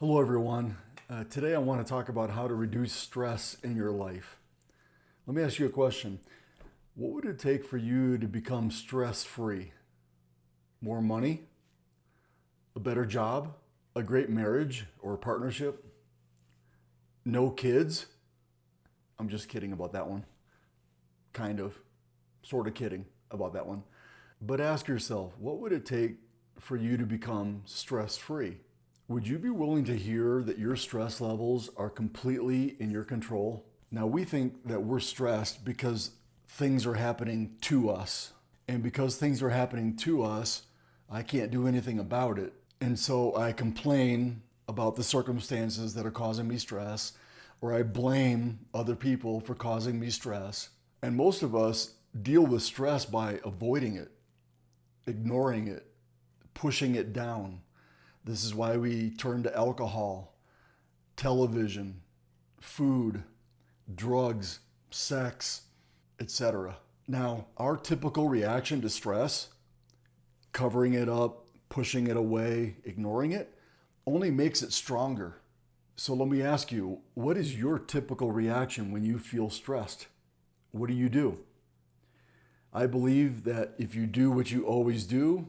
Hello everyone. Today I want to talk about how to reduce stress in your life. Let me ask you a question. What would it take for you to become stress-free? More money? A better job? A great marriage or partnership? No kids? I'm just kidding about that one. Kind of. Sort of kidding about that one. But ask yourself, what would it take for you to become stress-free? Would you be willing to hear that your stress levels are completely in your control? Now, we think that we're stressed because things are happening to us. And because things are happening to us, I can't do anything about it. And so I complain about the circumstances that are causing me stress, or I blame other people for causing me stress. And most of us deal with stress by avoiding it, ignoring it, pushing it down. This is why we turn to alcohol, television, food, drugs, sex, etc. Now, our typical reaction to stress, covering it up, pushing it away, ignoring it, only makes it stronger. So let me ask you, what is your typical reaction when you feel stressed? What do? I believe that if you do what you always do,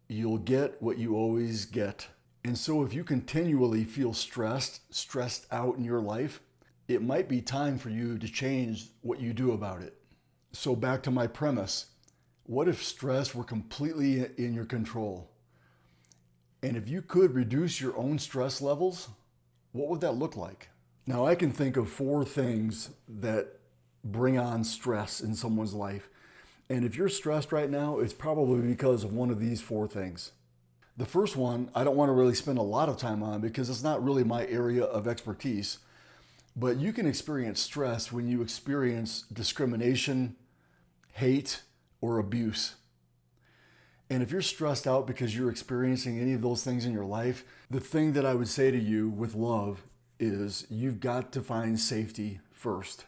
you'll get what you always get. And so if you continually feel stressed out in your life, it might be time for you to change what you do about it. So back to my premise, what if stress were completely in your control? And if you could reduce your own stress levels, what would that look like? Now I can think of 4 things that bring on stress in someone's life. And if you're stressed right now, it's probably because of one of these 4 things. The first one, I don't want to really spend a lot of time on because it's not really my area of expertise, but you can experience stress when you experience discrimination, hate, or abuse. And if you're stressed out because you're experiencing any of those things in your life, the thing that I would say to you with love is you've got to find safety first.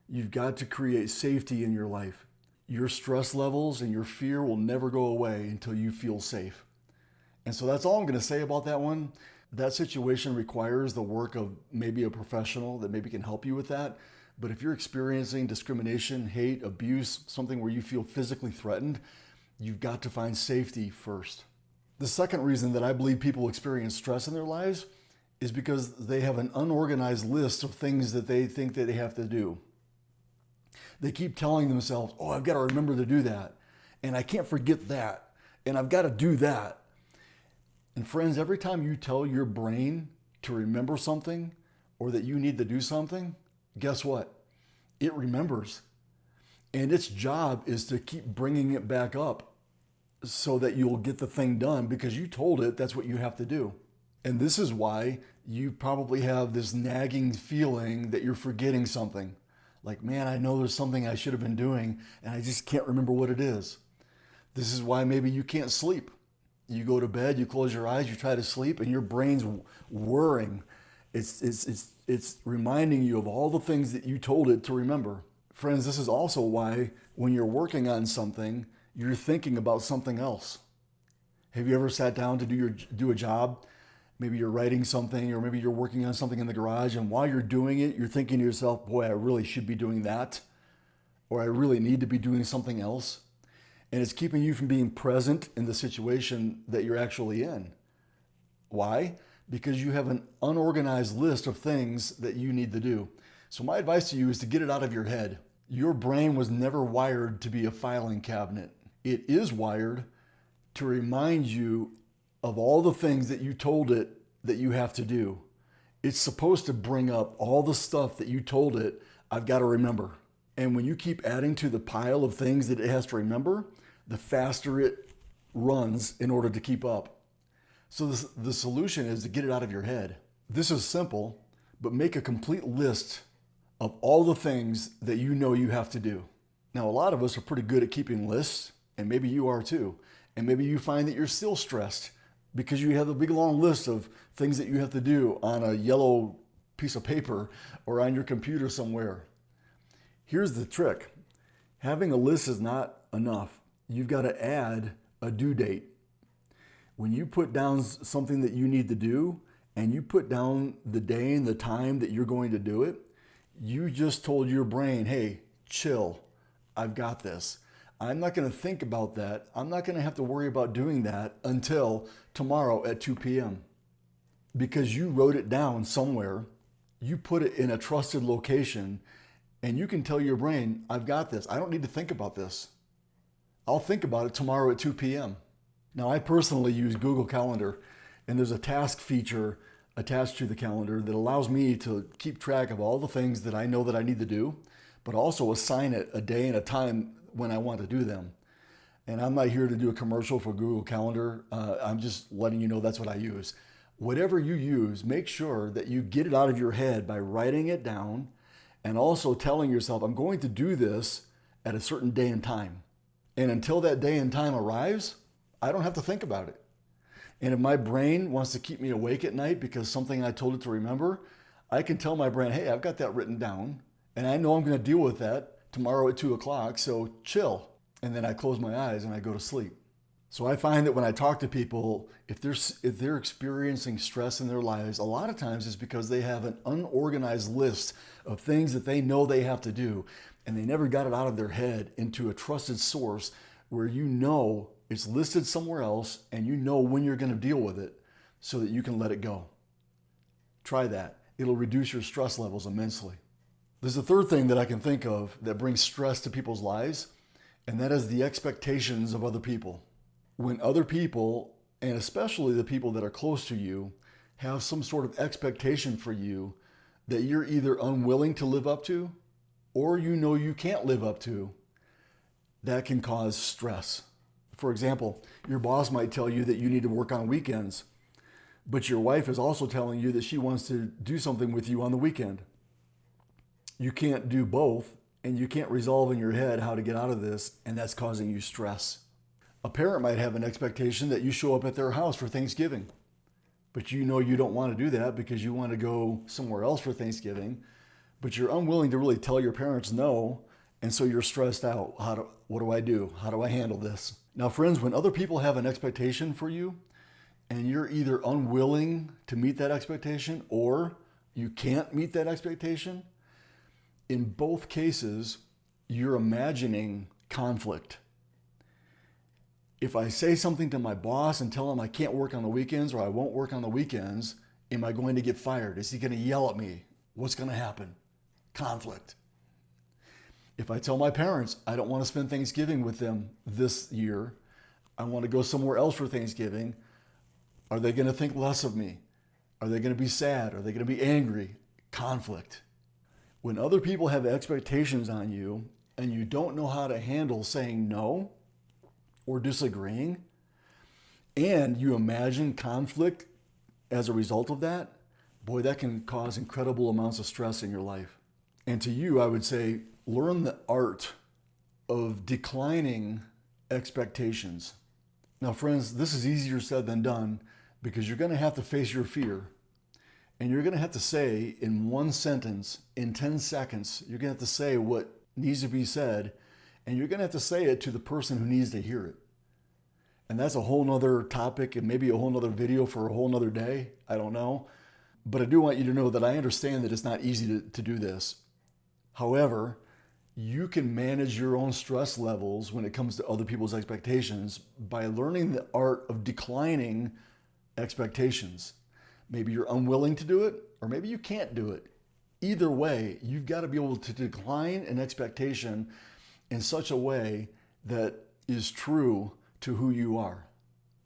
You've got to create safety in your life. Your stress levels and your fear will never go away until you feel safe. And so that's all I'm going to say about that one. That situation requires the work of maybe a professional that maybe can help you with that. But if you're experiencing discrimination, hate, abuse, something where you feel physically threatened, you've got to find safety first. The second reason that I believe people experience stress in their lives is because they have an unorganized list of things that they think that they have to do. They keep telling themselves, oh, I've got to remember to do that. And I can't forget that. And I've got to do that. And friends, every time you tell your brain to remember something or that you need to do something, guess what? It remembers. And its job is to keep bringing it back up so that you'll get the thing done because you told it that's what you have to do. And this is why you probably have this nagging feeling that you're forgetting something. Like, man, I know there's something I should have been doing and I just can't remember what it is. This is why maybe you can't sleep. You go to bed, you close your eyes, you try to sleep, and your brain's whirring. It's reminding you of all the things that you told it to remember. Friends, this is also why when you're working on something, you're thinking about something else. Have you ever sat down to do a job? Maybe you're writing something, or maybe you're working on something in the garage, and while you're doing it, you're thinking to yourself, boy, I really should be doing that, or I really need to be doing something else. And it's keeping you from being present in the situation that you're actually in. Why? Because you have an unorganized list of things that you need to do. So my advice to you is to get it out of your head. Your brain was never wired to be a filing cabinet. It is wired to remind you of all the things that you told it that you have to do. It's supposed to bring up all the stuff that you told it, I've got to remember. And when you keep adding to the pile of things that it has to remember, the faster it runs in order to keep up. So the solution is to get it out of your head. This is simple, but make a complete list of all the things that you know you have to do. Now, a lot of us are pretty good at keeping lists, and maybe you are too. And maybe you find that you're still stressed because you have a big long list of things that you have to do on a yellow piece of paper or on your computer somewhere. Here's the trick. Having a list is not enough. You've got to add a due date. When you put down something that you need to do and you put down the day and the time that you're going to do it, you just told your brain, hey, chill, I've got this. I'm not going to think about that. I'm not going to have to worry about doing that until tomorrow at 2 p.m. Because you wrote it down somewhere, you put it in a trusted location, and you can tell your brain, I've got this. I don't need to think about this. I'll think about it tomorrow at 2 p.m. Now, I personally use Google Calendar, and there's a task feature attached to the calendar that allows me to keep track of all the things that I know that I need to do, but also assign it a day and a time when I want to do them. And I'm not here to do a commercial for Google Calendar. I'm just letting you know that's what I use. Whatever you use, make sure that you get it out of your head by writing it down and also telling yourself, I'm going to do this at a certain day and time. And until that day and time arrives, I don't have to think about it. And if my brain wants to keep me awake at night because something I told it to remember, I can tell my brain, hey, I've got that written down, and I know I'm going to deal with that tomorrow at 2 o'clock, so chill. And then I close my eyes and I go to sleep. So I find that when I talk to people, if they're experiencing stress in their lives, a lot of times it's because they have an unorganized list of things that they know they have to do, and they never got it out of their head into a trusted source where you know it's listed somewhere else and you know when you're going to deal with it so that you can let it go. Try that. It'll reduce your stress levels immensely. There's a third thing that I can think of that brings stress to people's lives, and that is the expectations of other people. When other people, and especially the people that are close to you, have some sort of expectation for you that you're either unwilling to live up to or you know you can't live up to, that can cause stress. For example, your boss might tell you that you need to work on weekends, but your wife is also telling you that she wants to do something with you on the weekend. You can't do both, and you can't resolve in your head how to get out of this, and that's causing you stress. A parent might have an expectation that you show up at their house for Thanksgiving, but you know you don't want to do that because you want to go somewhere else for Thanksgiving, but you're unwilling to really tell your parents no, and so you're stressed out. What do I do? How do I handle this? Now, friends, when other people have an expectation for you and you're either unwilling to meet that expectation or you can't meet that expectation, in both cases, you're imagining conflict. If I say something to my boss and tell him I can't work on the weekends or I won't work on the weekends, am I going to get fired? Is he going to yell at me? What's going to happen? Conflict. If I tell my parents I don't want to spend Thanksgiving with them this year, I want to go somewhere else for Thanksgiving, are they going to think less of me? Are they going to be sad? Are they going to be angry? Conflict. When other people have expectations on you and you don't know how to handle saying no or disagreeing, and you imagine conflict as a result of that, boy, that can cause incredible amounts of stress in your life. And to you, I would say, learn the art of declining expectations. Now, friends, this is easier said than done because you're going to have to face your fear. And you're going to have to say in one sentence, in 10 seconds, you're going to have to say what needs to be said. And you're going to have to say it to the person who needs to hear it. And that's a whole nother topic and maybe a whole nother video for a whole nother day. I don't know. But I do want you to know that I understand that it's not easy to do this. However, you can manage your own stress levels when it comes to other people's expectations by learning the art of declining expectations. Maybe you're unwilling to do it, or maybe you can't do it. Either way, you've got to be able to decline an expectation in such a way that is true to who you are.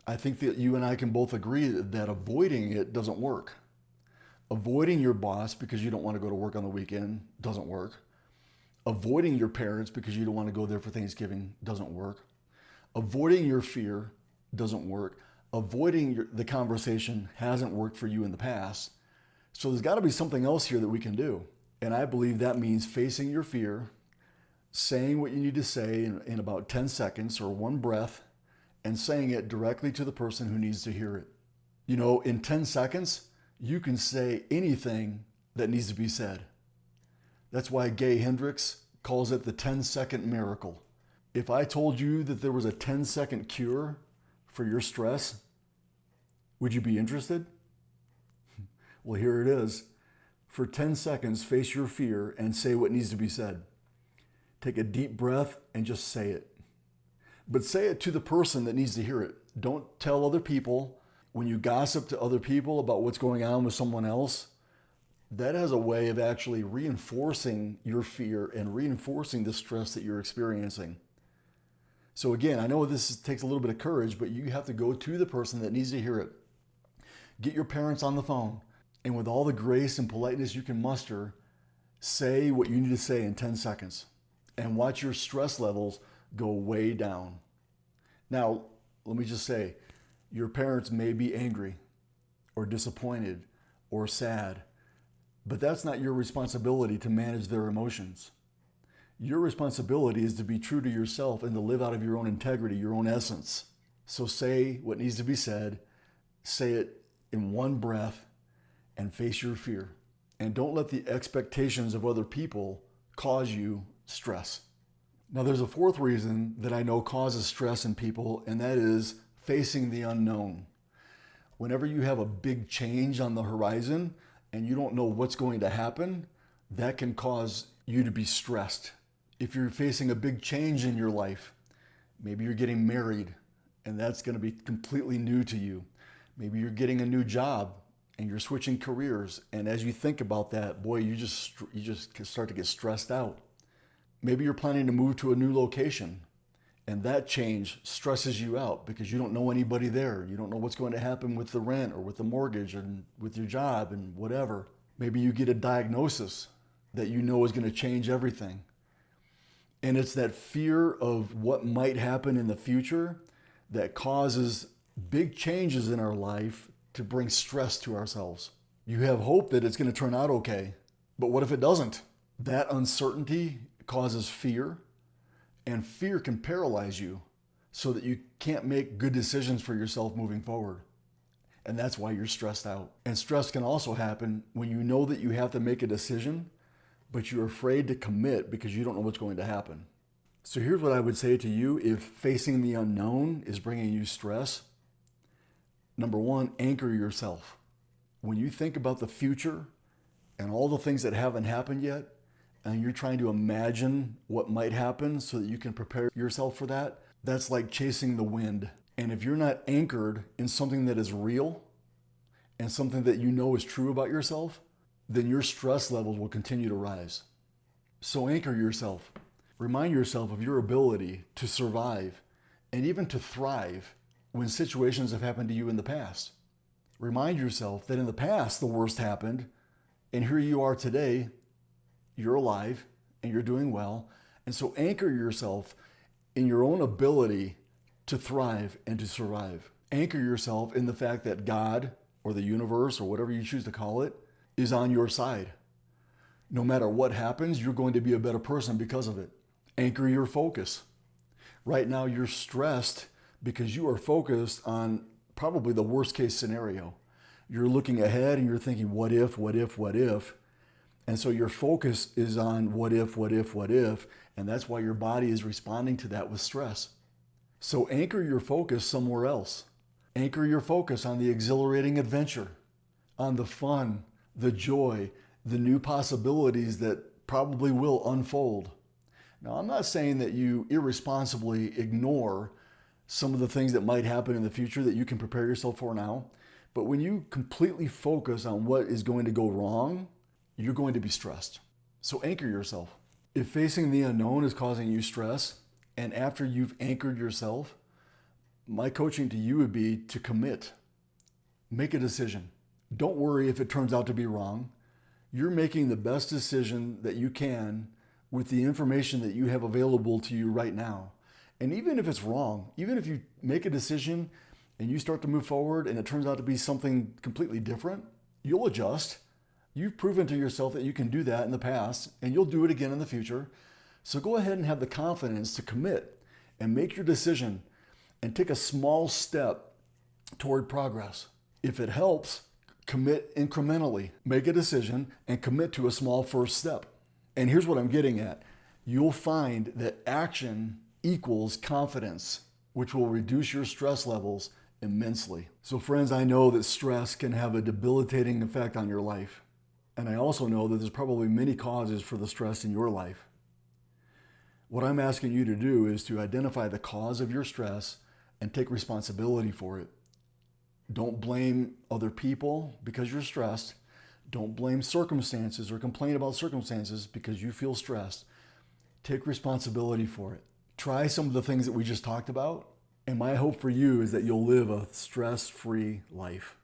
I think that you and I can both agree that avoiding it doesn't work. Avoiding your boss because you don't want to go to work on the weekend doesn't work. Avoiding your parents because you don't want to go there for Thanksgiving doesn't work. Avoiding your fear doesn't work. Avoiding the conversation hasn't worked for you in the past. So there's got to be something else here that we can do. And I believe that means facing your fear, saying what you need to say in about 10 seconds or one breath, and saying it directly to the person who needs to hear it. You know, in 10 seconds, you can say anything that needs to be said. That's why Gay Hendricks calls it the 10-second miracle. If I told you that there was a 10-second cure for your stress, would you be interested? Well, here it is. For 10 seconds, face your fear and say what needs to be said. Take a deep breath and just say it. But say it to the person that needs to hear it. Don't tell other people. When you gossip to other people about what's going on with someone else, that has a way of actually reinforcing your fear and reinforcing the stress that you're experiencing. So again, I know this takes a little bit of courage, but you have to go to the person that needs to hear it. Get your parents on the phone, and with all the grace and politeness you can muster, say what you need to say in 10 seconds and watch your stress levels go way down. Now, let me just say, your parents may be angry or disappointed or sad, but that's not your responsibility to manage their emotions. Your responsibility is to be true to yourself and to live out of your own integrity, your own essence. So say what needs to be said, say it in one breath, and face your fear. And don't let the expectations of other people cause you stress. Now, there's a fourth reason that I know causes stress in people, and that is facing the unknown. Whenever you have a big change on the horizon and you don't know what's going to happen, that can cause you to be stressed. If you're facing a big change in your life, maybe you're getting married and that's going to be completely new to you. Maybe you're getting a new job and you're switching careers. And as you think about that, boy, you just start to get stressed out. Maybe you're planning to move to a new location and that change stresses you out because you don't know anybody there. You don't know what's going to happen with the rent or with the mortgage and with your job and whatever. Maybe you get a diagnosis that you know is going to change everything. And it's that fear of what might happen in the future that causes big changes in our life to bring stress to ourselves. You have hope that it's going to turn out okay, but what if it doesn't? That uncertainty causes fear, and fear can paralyze you so that you can't make good decisions for yourself moving forward. And that's why you're stressed out. And stress can also happen when you know that you have to make a decision, but you're afraid to commit because you don't know what's going to happen. So here's what I would say to you if facing the unknown is bringing you stress. Number one, anchor yourself. When you think about the future and all the things that haven't happened yet, and you're trying to imagine what might happen so that you can prepare yourself for that, that's like chasing the wind. And if you're not anchored in something that is real and something that you know is true about yourself, then your stress levels will continue to rise. So anchor yourself. Remind yourself of your ability to survive and even to thrive when situations have happened to you in the past. Remind yourself that in the past the worst happened, and here you are today, you're alive and you're doing well. And so anchor yourself in your own ability to thrive and to survive. Anchor yourself in the fact that God or the universe or whatever you choose to call it is on your side. No matter what happens, you're going to be a better person because of it. Anchor your focus. Right now you're stressed because you are focused on probably the worst case scenario. You're looking ahead and you're thinking, what if, what if, what if? And so your focus is on what if, what if, what if, and that's why your body is responding to that with stress. So anchor your focus somewhere else. Anchor your focus on the exhilarating adventure, on the fun, the joy, the new possibilities that probably will unfold. Now, I'm not saying that you irresponsibly ignore some of the things that might happen in the future that you can prepare yourself for now, but when you completely focus on what is going to go wrong, you're going to be stressed. So anchor yourself. If facing the unknown is causing you stress, and after you've anchored yourself, my coaching to you would be to commit. Make a decision. Don't worry if it turns out to be wrong. You're making the best decision that you can with the information that you have available to you right now. And even if it's wrong, even if you make a decision and you start to move forward and it turns out to be something completely different, you'll adjust. You've proven to yourself that you can do that in the past and you'll do it again in the future. So go ahead and have the confidence to commit and make your decision and take a small step toward progress. If it helps, commit incrementally. Make a decision and commit to a small first step. And here's what I'm getting at. You'll find that action equals confidence, which will reduce your stress levels immensely. So friends, I know that stress can have a debilitating effect on your life. And I also know that there's probably many causes for the stress in your life. What I'm asking you to do is to identify the cause of your stress and take responsibility for it. Don't blame other people because you're stressed. Don't blame circumstances or complain about circumstances because you feel stressed. Take responsibility for it. Try some of the things that we just talked about. And my hope for you is that you'll live a stress-free life.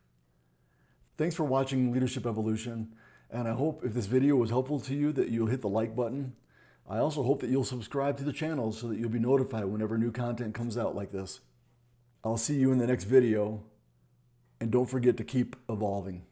Thanks for watching Leadership Evolution. And I hope if this video was helpful to you that you'll hit the like button. I also hope that you'll subscribe to the channel so that you'll be notified whenever new content comes out like this. I'll see you in the next video. And don't forget to keep evolving.